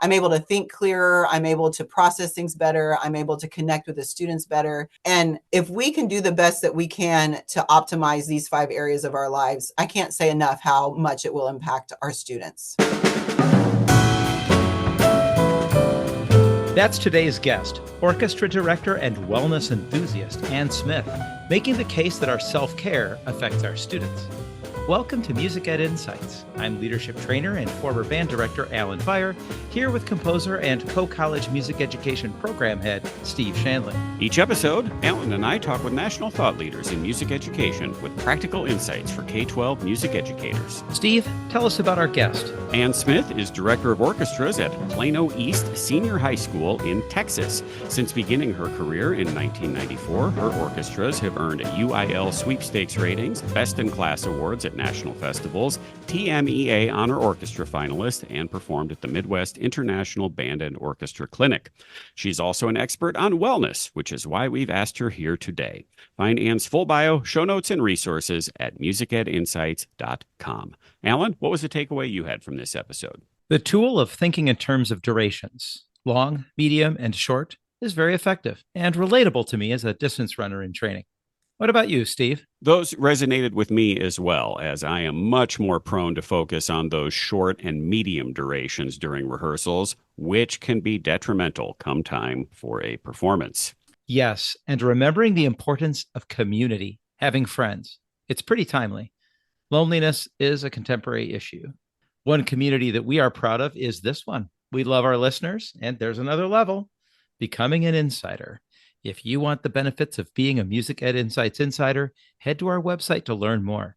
I'm able to think clearer. I'm able to process things better. I'm able to connect with the students better. And if we can do the best that we can to optimize these 5 areas of our lives, I can't say enough how much it will impact our students. That's today's guest, orchestra director and wellness enthusiast Ann Smith, making the case that our self-care affects our students. Welcome to Music Ed Insights. I'm leadership trainer and former band director Alan Fire, here with composer and co-college music education program head Steve Shanley. Each episode, Alan and I talk with national thought leaders in music education with practical insights for K-12 music educators. Steve, tell us about our guest. Ann Smith is director of orchestras at Plano East Senior High School in Texas. Since beginning her career in 1994, her orchestras have earned UIL sweepstakes ratings, Best in Class awards at national festivals, TMEA Honor Orchestra finalist, and performed at the Midwest International Band and Orchestra Clinic. She's also an expert on wellness, which is why we've asked her here today. Find Ann's full bio, show notes, and resources at musicedinsights.com. Alan, what was the takeaway you had from this episode? The tool of thinking in terms of durations, long, medium, and short, is very effective and relatable to me as a distance runner in training. What about you, Steve? Those resonated with me as well, as I am much more prone to focus on those short and medium durations during rehearsals, which can be detrimental come time for a performance. Yes, and remembering the importance of community, having friends. It's pretty timely. Loneliness is a contemporary issue. One community that we are proud of is this one. We love our listeners, and there's another level, becoming an insider. If you want the benefits of being a Music Ed Insights insider, head to our website to learn more.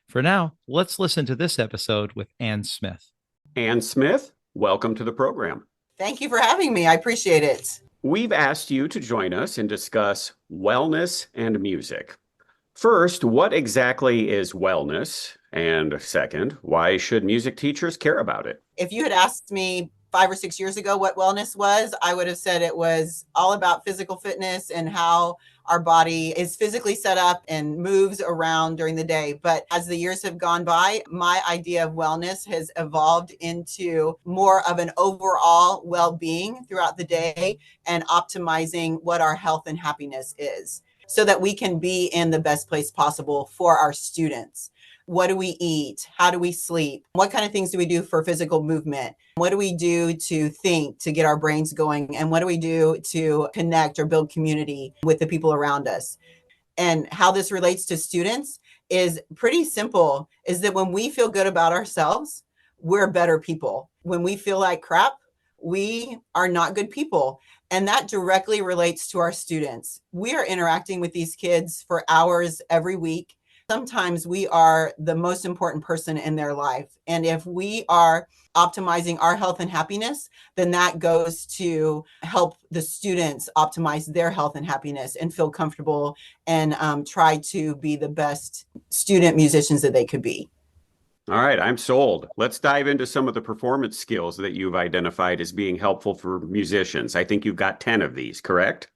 For now, let's listen to this episode with Ann Smith. Ann Smith, welcome to the program. Thank you for having me. I appreciate it. We've asked you to join us and discuss wellness and music. First, what exactly is wellness? And second, why should music teachers care about it? If you had asked me 5 or 6 years ago what wellness was, I would have said it was all about physical fitness and how our body is physically set up and moves around during the day. But as the years have gone by, my idea of wellness has evolved into more of an overall well-being throughout the day and optimizing what our health and happiness is so that we can be in the best place possible for our students. What do we eat? How do we sleep? What kind of things do we do for physical movement? What do we do to think, to get our brains going? And what do we do to connect or build community with the people around us? And how this relates to students is pretty simple, is that when we feel good about ourselves, we're better people. When we feel like crap, we are not good people. And that directly relates to our students. We are interacting with these kids for hours every week. Sometimes we are the most important person in their life. And if we are optimizing our health and happiness, then that goes to help the students optimize their health and happiness and feel comfortable and try to be the best student musicians that they could be. All right, I'm sold. Let's dive into some of the performance skills that you've identified as being helpful for musicians. I think you've got 10 of these, correct?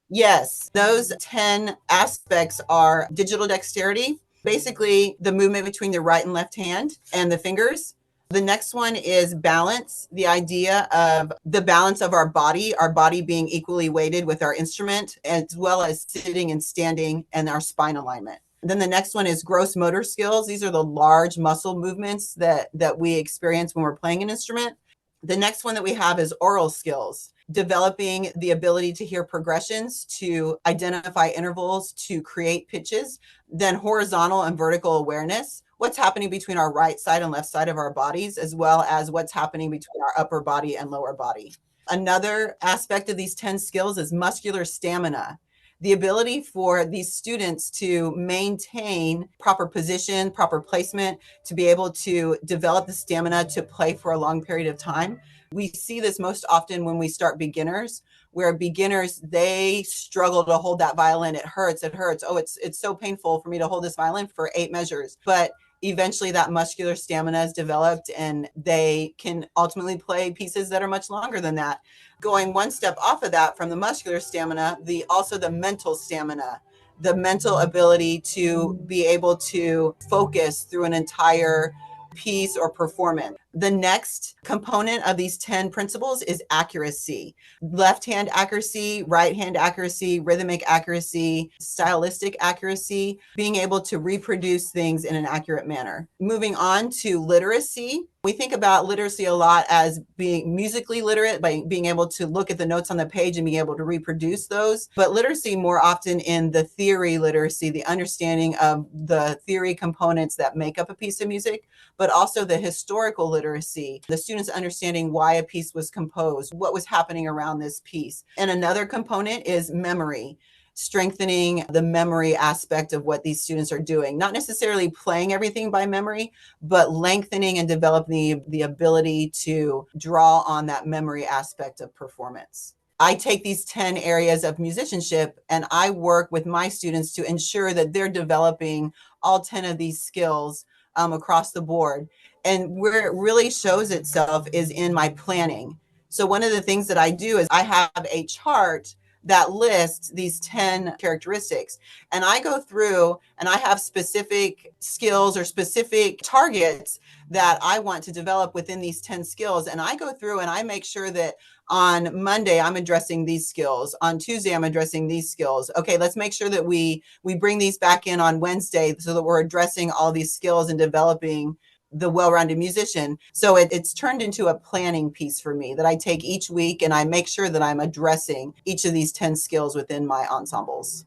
Yes, those 10 aspects are digital dexterity, basically the movement between the right and left hand and the fingers. The next one is balance, the idea of the balance of our body being equally weighted with our instrument, as well as sitting and standing and our spine alignment. Then the next one is gross motor skills. These are the large muscle movements that we experience when we're playing an instrument. The next one that we have is oral skills, developing the ability to hear progressions, to identify intervals, to create pitches. Then horizontal and vertical awareness, what's happening between our right side and left side of our bodies, as well as what's happening between our upper body and lower body. Another aspect of these 10 skills is muscular stamina, the ability for these students to maintain proper position, proper placement, to be able to develop the stamina to play for a long period of time. We see this most often when we start beginners, where beginners, they struggle to hold that violin. It hurts. Oh, it's so painful for me to hold this violin for 8 measures. But eventually that muscular stamina is developed and they can ultimately play pieces that are much longer than that. Going one step off of that from the muscular stamina, also the mental stamina, the mental ability to be able to focus through an entire piece or performance. The next component of these 10 principles is accuracy. Left hand accuracy, right hand accuracy, rhythmic accuracy, stylistic accuracy, being able to reproduce things in an accurate manner. Moving on to literacy. We think about literacy a lot as being musically literate, by being able to look at the notes on the page and being able to reproduce those. But literacy more often in the theory literacy, the understanding of the theory components that make up a piece of music, but also the historical literacy, the students understanding why a piece was composed, what was happening around this piece. And another component is memory, strengthening the memory aspect of what these students are doing, not necessarily playing everything by memory, but lengthening and developing the ability to draw on that memory aspect of performance. I take these 10 areas of musicianship and I work with my students to ensure that they're developing all 10 of these skills across the board. And where it really shows itself is in my planning. So one of the things that I do is I have a chart that lists these 10 characteristics. And I go through and I have specific skills or specific targets that I want to develop within these 10 skills. And I go through and I make sure that on Monday, I'm addressing these skills. On Tuesday, I'm addressing these skills. Okay, let's make sure that we bring these back in on Wednesday so that we're addressing all these skills and developing the well-rounded musician. So it's turned into a planning piece for me that I take each week and I make sure that I'm addressing each of these 10 skills within my ensembles.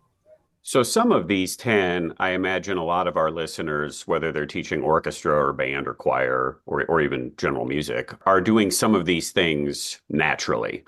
So some of these 10, I imagine a lot of our listeners, whether they're teaching orchestra or band or choir or even general music, are doing some of these things naturally,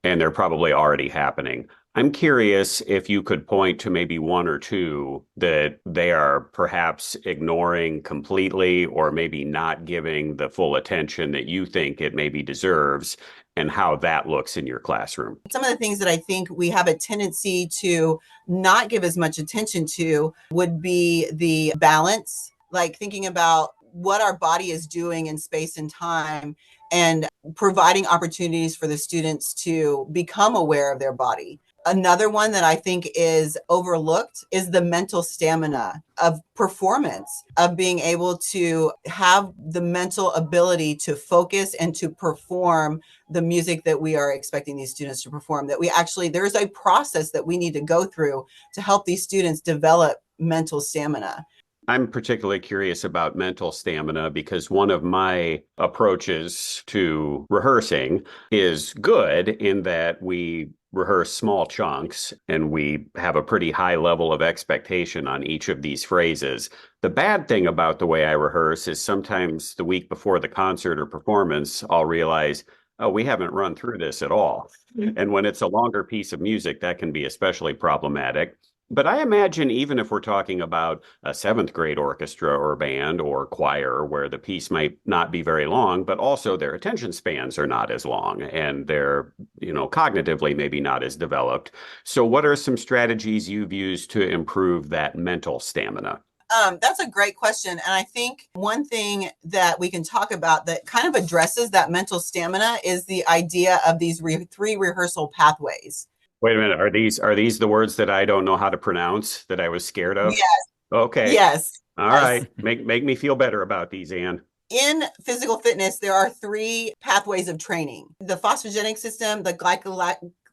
and they're probably already happening. I'm curious if you could point to maybe one or two that they are perhaps ignoring completely or maybe not giving the full attention that you think it maybe deserves, and how that looks in your classroom. Some of the things that I think we have a tendency to not give as much attention to would be the balance, like thinking about what our body is doing in space and time and providing opportunities for the students to become aware of their body. Another one that I think is overlooked is the mental stamina of performance, of being able to have the mental ability to focus and to perform the music that we are expecting these students to perform. That there's a process that we need to go through to help these students develop mental stamina. I'm particularly curious about mental stamina because one of my approaches to rehearsing is good in that we rehearse small chunks and we have a pretty high level of expectation on each of these phrases. The bad thing about the way I rehearse is sometimes the week before the concert or performance, I'll realize, oh, we haven't run through this at all. And when it's a longer piece of music, that can be especially problematic. But I imagine even if we're talking about a seventh grade orchestra or band or choir where the piece might not be very long, but also their attention spans are not as long and they're, cognitively maybe not as developed. So what are some strategies you've used to improve that mental stamina? That's a great question. And I think one thing that we can talk about that kind of addresses that mental stamina is the idea of these three rehearsal pathways. Wait a minute. Are these the words that I don't know how to pronounce that I was scared of? Yes. Okay. Yes. All right. Make me feel better about these, Anne. In physical fitness, there are three pathways of training: the phosphogenic system, the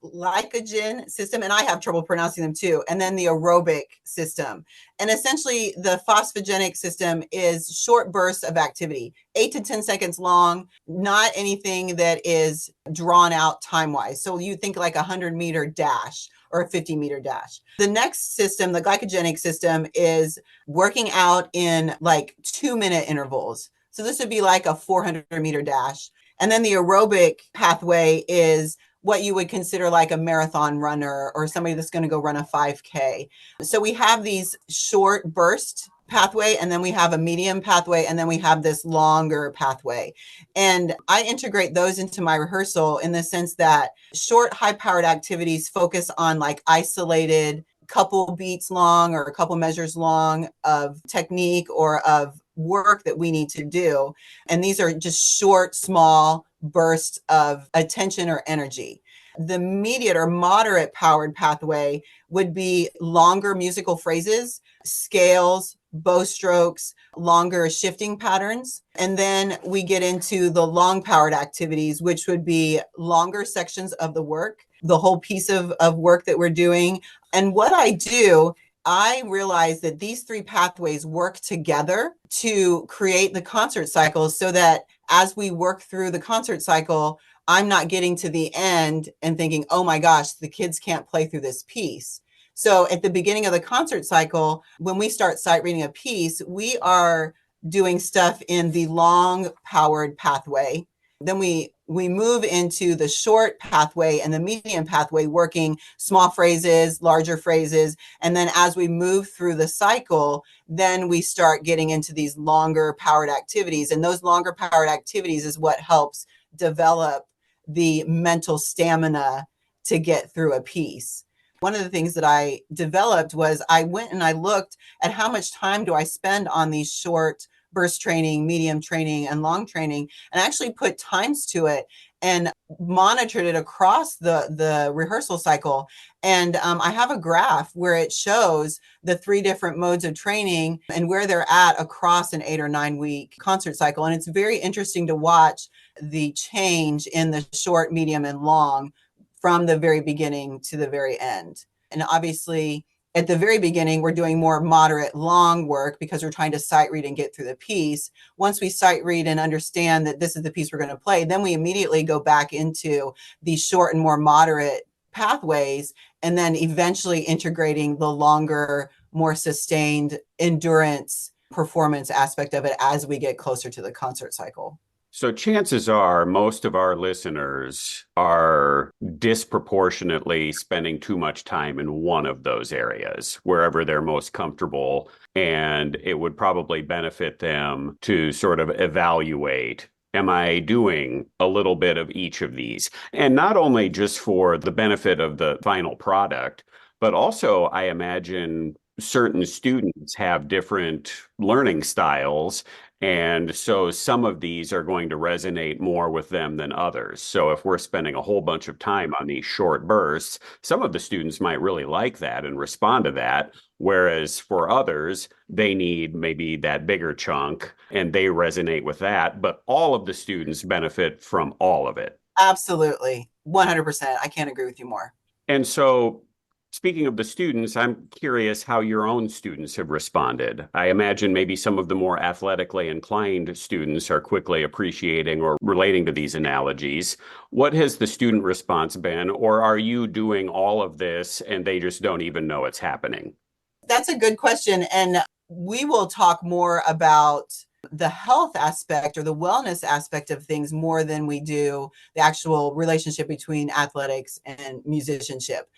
glycogen system, and I have trouble pronouncing them too, and then the aerobic system. And essentially, the phosphogenic system is short bursts of activity, 8 to 10 seconds long, not anything that is drawn out time-wise. So you think like a 100-meter dash or a 50-meter dash. The next system, the glycogenic system, is working out in like 2-minute intervals. So this would be like a 400-meter dash. And then the aerobic pathway is what you would consider like a marathon runner or somebody that's going to go run a 5K. So we have these short burst pathway, and then we have a medium pathway, and then we have this longer pathway. And I integrate those into my rehearsal in the sense that short, high-powered activities focus on like isolated couple beats long or a couple measures long of technique or of work that we need to do. And these are just short, small bursts of attention or energy. The immediate or moderate powered pathway would be longer musical phrases, scales, bow strokes, longer shifting patterns. And then we get into the long powered activities, which would be longer sections of the work, the whole piece of work that we're doing. And what I do, I realize that these three pathways work together to create the concert cycles so that as we work through the concert cycle, I'm not getting to the end and thinking, oh my gosh, the kids can't play through this piece. So at the beginning of the concert cycle, when we start sight reading a piece, we are doing stuff in the long powered pathway. Then we move into the short pathway and the medium pathway, working small phrases, larger phrases. And then as we move through the cycle, then we start getting into these longer powered activities. And those longer powered activities is what helps develop the mental stamina to get through a piece. One of the things that I developed was I went and I looked at how much time do I spend on these short burst training, medium training, and long training, and actually put times to it and monitored it across the rehearsal cycle. And I have a graph where it shows the three different modes of training and where they're at across an 8 or 9 week concert cycle. And it's very interesting to watch the change in the short, medium, and long from the very beginning to the very end. And obviously, at the very beginning, we're doing more moderate long work because we're trying to sight read and get through the piece. Once we sight read and understand that this is the piece we're going to play, then we immediately go back into the short and more moderate pathways, and then eventually integrating the longer, more sustained endurance performance aspect of it as we get closer to the concert cycle. So chances are most of our listeners are disproportionately spending too much time in one of those areas, wherever they're most comfortable. And it would probably benefit them to sort of evaluate, am I doing a little bit of each of these? And not only just for the benefit of the final product, but also I imagine certain students have different learning styles. And so some of these are going to resonate more with them than others. So if we're spending a whole bunch of time on these short bursts, some of the students might really like that and respond to that. Whereas for others, they need maybe that bigger chunk and they resonate with that. But all of the students benefit from all of it. Absolutely. 100%. I can't agree with you more. And so speaking of the students, I'm curious how your own students have responded. I imagine maybe some of the more athletically inclined students are quickly appreciating or relating to these analogies. What has the student response been? Or are you doing all of this and they just don't even know it's happening? That's a good question. And we will talk more about the health aspect or the wellness aspect of things more than we do the actual relationship between athletics and musicianship.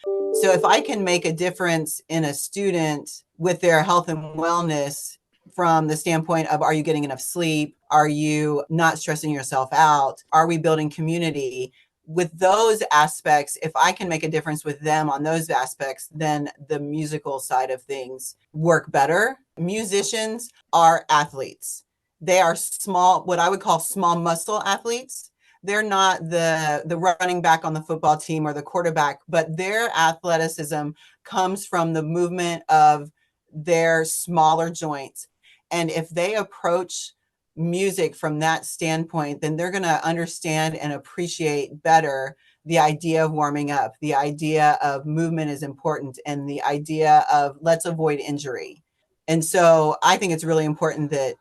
So if I can make a difference in a student with their health and wellness from the standpoint of, are you getting enough sleep? Are you not stressing yourself out? Are we building community? With those aspects, if I can make a difference with them on those aspects, then the musical side of things work better. Musicians are athletes. They are small, what I would call small muscle athletes. They're not the running back on the football team or the quarterback, but their athleticism comes from the movement of their smaller joints. And if they approach music from that standpoint, then they're going to understand and appreciate better the idea of warming up, the idea of movement is important, and the idea of let's avoid injury. And so I think it's really important that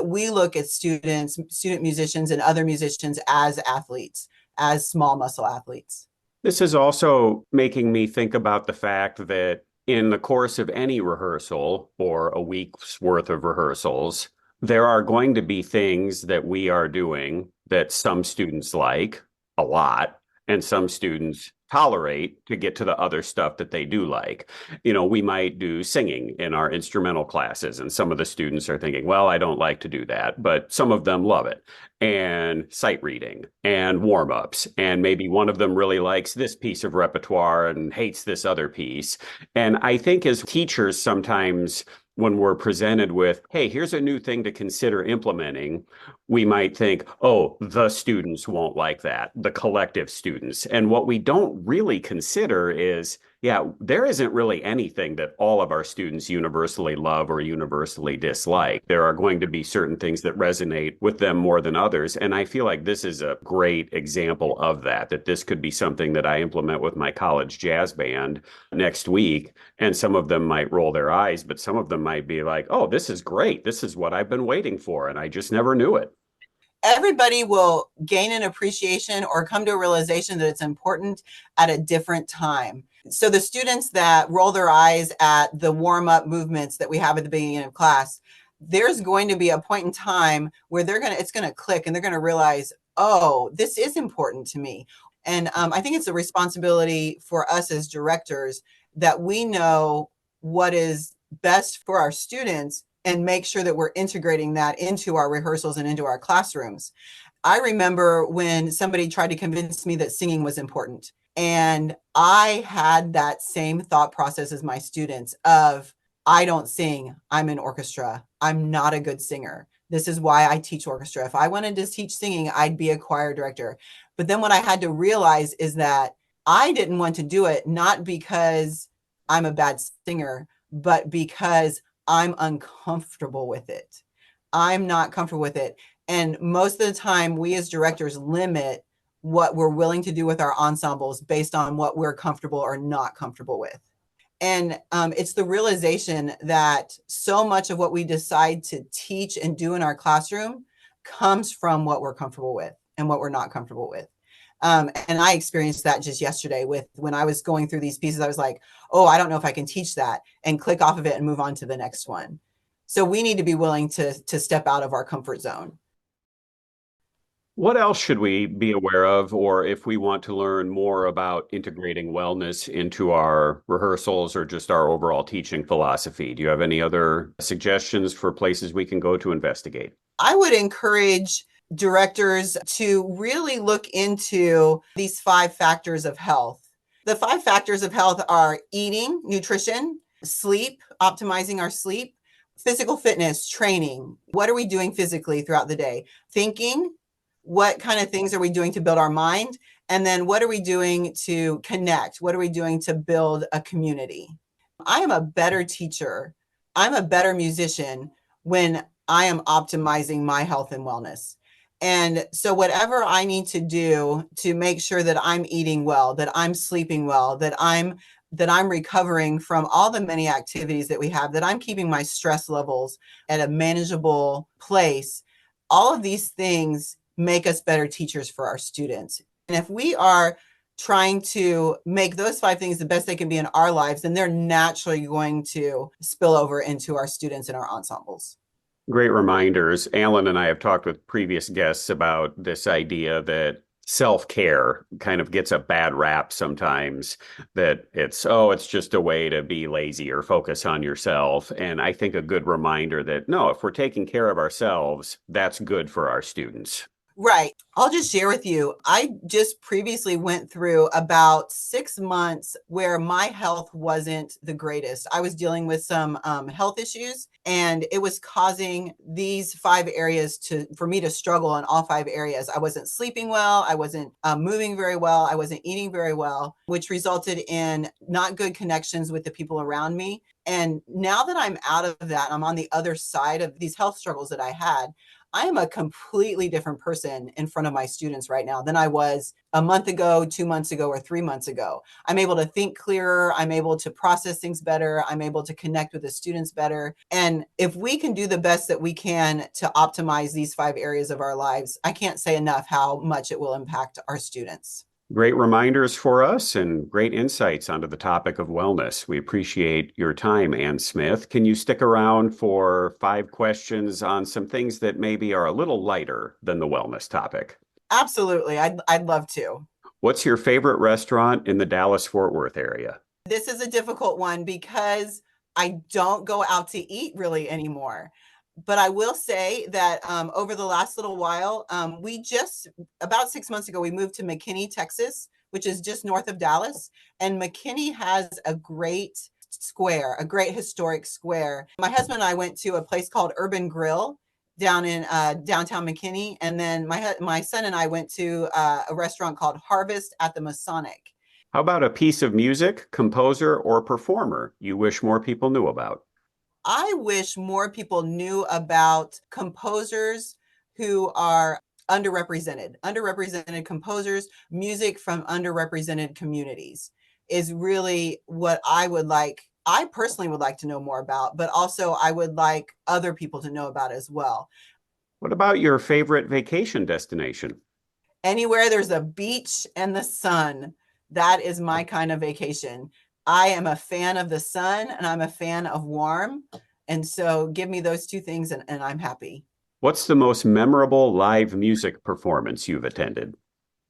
we look at student musicians and other musicians as athletes, as small muscle athletes. This is also making me think about the fact that in the course of any rehearsal or a week's worth of rehearsals, there are going to be things that we are doing that some students like a lot and some students tolerate to get to the other stuff that they do like. You know, we might do singing in our instrumental classes, and some of the students are thinking, well, I don't like to do that, but some of them love it. And sight reading and warm-ups. And maybe one of them really likes this piece of repertoire and hates this other piece. And I think as teachers, sometimes when we're presented with, hey, here's a new thing to consider implementing, we might think, oh, the students won't like that, the collective students. And what we don't really consider is, yeah, there isn't really anything that all of our students universally love or universally dislike. There are going to be certain things that resonate with them more than others. And I feel like this is a great example of that, that this could be something that I implement with my college jazz band next week. And some of them might roll their eyes, but some of them might be like, oh, this is great. This is what I've been waiting for. And I just never knew it. Everybody will gain an appreciation or come to a realization that it's important at a different time. So the students that roll their eyes at the warm-up movements that we have at the beginning of class, there's going to be a point in time where it's going to click and they're going to realize, oh, this is important to me. And I think it's a responsibility for us as directors that we know what is best for our students and make sure that we're integrating that into our rehearsals and into our classrooms. I remember when somebody tried to convince me that singing was important. And I had that same thought process as my students of, I don't sing, I'm in orchestra. I'm not a good singer. This is why I teach orchestra. If I wanted to teach singing, I'd be a choir director. But then what I had to realize is that I didn't want to do it, not because I'm a bad singer, but because I'm uncomfortable with it. I'm not comfortable with it. And most of the time, we as directors limit what we're willing to do with our ensembles based on what we're comfortable or not comfortable with. And it's the realization that so much of what we decide to teach and do in our classroom comes from what we're comfortable with and what we're not comfortable with. And I experienced that just yesterday when I was going through these pieces. I was like, oh, I don't know if I can teach that, and click off of it and move on to the next one. So we need to be willing to step out of our comfort zone. What else should we be aware of, or if we want to learn more about integrating wellness into our rehearsals or just our overall teaching philosophy? Do you have any other suggestions for places we can go to investigate? I would encourage directors to really look into these 5 factors of health. The 5 factors of health are eating, nutrition, sleep, optimizing our sleep, physical fitness, training. What are we doing physically throughout the day? Thinking, what kind of things are we doing to build our mind? And then what are we doing to connect? What are we doing to build a community? I am a better teacher. I'm a better musician when I am optimizing my health and wellness. And so whatever I need to do to make sure that I'm eating well, that I'm sleeping well, that I'm recovering from all the many activities that we have, that I'm keeping my stress levels at a manageable place, all of these things make us better teachers for our students. And if we are trying to make those 5 things the best they can be in our lives, then they're naturally going to spill over into our students and our ensembles. Great reminders. Alan and I have talked with previous guests about this idea that self-care kind of gets a bad rap sometimes, that it's just a way to be lazy or focus on yourself. And I think a good reminder that no, if we're taking care of ourselves, that's good for our students. Right. I'll just share with you. I just previously went through about 6 months where my health wasn't the greatest. I was dealing with some health issues, and it was causing these 5 areas for me to struggle in all 5 areas. I wasn't sleeping well. I wasn't moving very well. I wasn't eating very well, which resulted in not good connections with the people around me. And now that I'm out of that, I'm on the other side of these health struggles that I had. I am a completely different person in front of my students right now than I was a month ago, 2 months ago, or 3 months ago. I'm able to think clearer. I'm able to process things better. I'm able to connect with the students better. And if we can do the best that we can to optimize these 5 areas of our lives, I can't say enough how much it will impact our students. Great reminders for us and great insights onto the topic of wellness. We appreciate your time, Ann Smith. Can you stick around for 5 questions on some things that maybe are a little lighter than the wellness topic? Absolutely. I'd love to. What's your favorite restaurant in the Dallas-Fort Worth area? This is a difficult one because I don't go out to eat really anymore. But I will say that over the last little while, about 6 months ago, we moved to McKinney, Texas, which is just north of Dallas. And McKinney has a great square, a great historic square. My husband and I went to a place called Urban Grill down in downtown McKinney. And then my son and I went to a restaurant called Harvest at the Masonic. How about a piece of music, composer, or performer you wish more people knew about? I wish more people knew about composers who are underrepresented composers, music from underrepresented communities is really what I personally would like to know more about, but also I would like other people to know about as well. What about your favorite vacation destination? Anywhere there's a beach and the sun, that is my kind of vacation. I am a fan of the sun and I'm a fan of warm. And so give me those two things and I'm happy. What's the most memorable live music performance you've attended?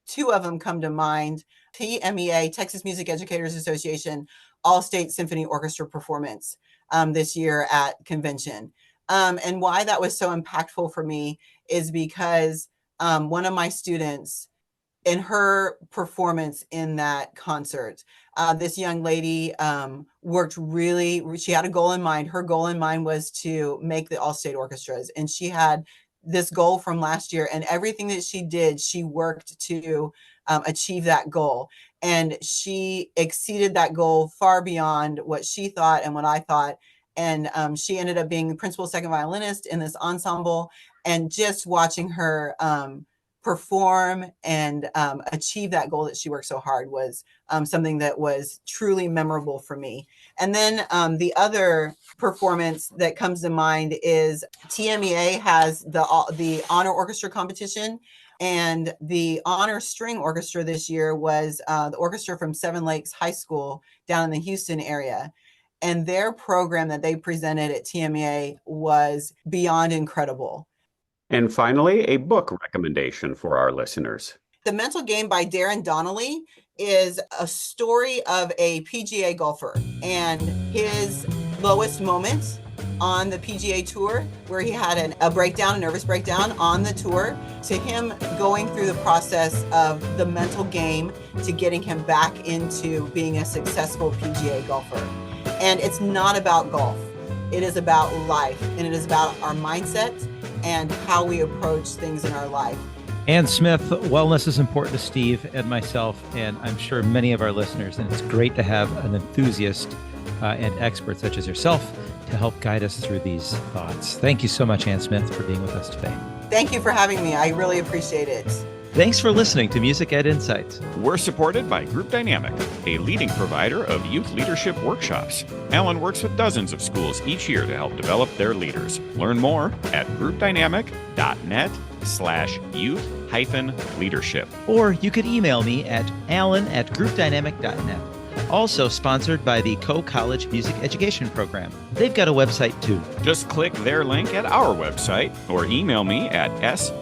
Two of them come to mind. TMEA, Texas Music Educators Association, All-State Symphony Orchestra performance this year at convention. And why that was so impactful for me is because one of my students, in her performance in that concert, this young lady she had a goal in mind. Her goal in mind was to make the all-state orchestras. And she had this goal from last year, and everything that she did, she worked to achieve that goal. And she exceeded that goal far beyond what she thought and what I thought. And she ended up being the principal second violinist in this ensemble. And just watching her perform and achieve that goal that she worked so hard was something that was truly memorable for me. And then the other performance that comes to mind is TMEA has the honor orchestra competition, and the honor string orchestra this year was the orchestra from Seven Lakes High School down in the Houston area. And their program that they presented at TMEA was beyond incredible. And finally, a book recommendation for our listeners. The Mental Game by Darren Donnelly is a story of a PGA golfer and his lowest moments on the PGA Tour, where he had a nervous breakdown on the tour, to him going through the process of the mental game to getting him back into being a successful PGA golfer. And it's not about golf. It is about life, and it is about our mindset and how we approach things in our life. Ann Smith, wellness is important to Steve and myself, and I'm sure many of our listeners, and it's great to have an enthusiast and expert such as yourself to help guide us through these thoughts. Thank you so much, Ann Smith, for being with us today. Thank you for having me. I really appreciate it. Thanks for listening to Music Ed Insights. We're supported by Group Dynamic, a leading provider of youth leadership workshops. Alan works with dozens of schools each year to help develop their leaders. Learn more at groupdynamic.net/youth-leadership. Or you could email me at alan@groupdynamic.net. Also sponsored by the Co-College Music Education Program. They've got a website too. Just click their link at our website or email me at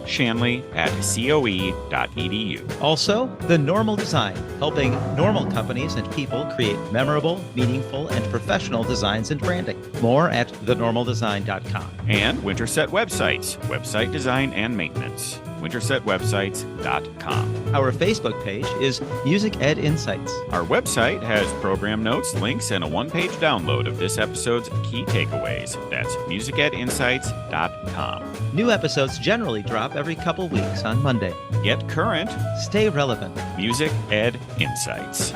shanley@coe.edu. Also, The Normal Design, helping normal companies and people create memorable, meaningful, and professional designs and branding. More at thenormaldesign.com. And Winterset Websites, website design and maintenance. wintersetwebsites.com. Our Facebook page is Music Ed Insights. Our website has program notes, links, and a one-page download of this episode's key takeaways. That's musicedinsights.com. New episodes generally drop every couple weeks on Monday. Get current. Stay relevant. Music Ed Insights.